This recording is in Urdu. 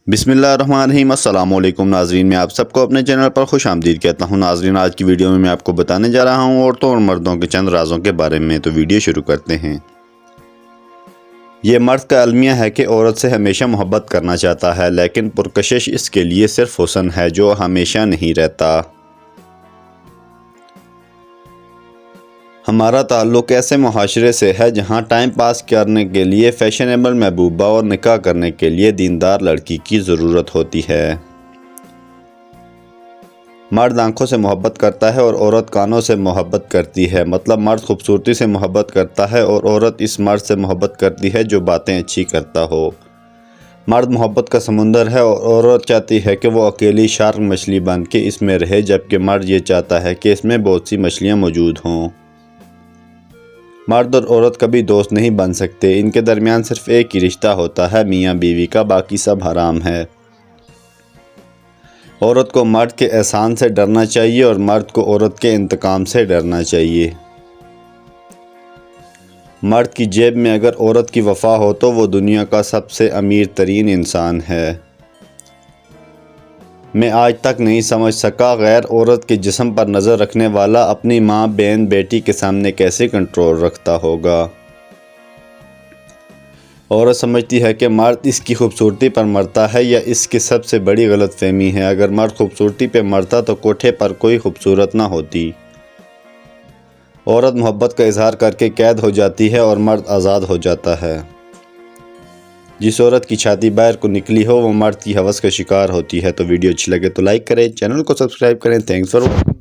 بسم اللہ الرحمن الرحیم۔ السلام علیکم ناظرین، میں آپ سب کو اپنے چینل پر خوش آمدید کہتا ہوں۔ ناظرین، آج کی ویڈیو میں آپ کو بتانے جا رہا ہوں عورتوں اور مردوں کے چند رازوں کے بارے میں، تو ویڈیو شروع کرتے ہیں۔ یہ مرد کا المیہ ہے کہ عورت سے ہمیشہ محبت کرنا چاہتا ہے، لیکن پرکشش اس کے لیے صرف حسن ہے جو ہمیشہ نہیں رہتا۔ ہمارا تعلق ایسے معاشرے سے ہے جہاں ٹائم پاس کرنے کے لیے فیشنیبل محبوبہ اور نکاح کرنے کے لیے دیندار لڑکی کی ضرورت ہوتی ہے۔ مرد آنکھوں سے محبت کرتا ہے اور عورت کانوں سے محبت کرتی ہے، مطلب مرد خوبصورتی سے محبت کرتا ہے اور عورت اس مرد سے محبت کرتی ہے جو باتیں اچھی کرتا ہو۔ مرد محبت کا سمندر ہے اور عورت چاہتی ہے کہ وہ اکیلی شارک مچھلی بن کے اس میں رہے، جبکہ مرد یہ چاہتا ہے کہ اس میں بہت سی مچھلیاں موجود ہوں۔ مرد اور عورت کبھی دوست نہیں بن سکتے، ان کے درمیان صرف ایک ہی رشتہ ہوتا ہے، میاں بیوی کا، باقی سب حرام ہے۔ عورت کو مرد کے احسان سے ڈرنا چاہیے اور مرد کو عورت کے انتقام سے ڈرنا چاہیے۔ مرد کی جیب میں اگر عورت کی وفا ہو تو وہ دنیا کا سب سے امیر ترین انسان ہے۔ میں آج تک نہیں سمجھ سکا غیر عورت کے جسم پر نظر رکھنے والا اپنی ماں، بہن، بیٹی کے سامنے کیسے کنٹرول رکھتا ہوگا۔ عورت سمجھتی ہے کہ مرد اس کی خوبصورتی پر مرتا ہے، یا اس کی سب سے بڑی غلط فہمی ہے۔ اگر مرد خوبصورتی پہ مرتا تو کوٹھے پر کوئی خوبصورت نہ ہوتی۔ عورت محبت کا اظہار کر کے قید ہو جاتی ہے اور مرد آزاد ہو جاتا ہے۔ جس عورت کی چھاتی باہر کو نکلی ہو وہ مرد کی ہوس کا شکار ہوتی ہے۔ تو ویڈیو اچھی لگے تو لائک کریں، چینل کو سبسکرائب کریں۔ Thanks for watching.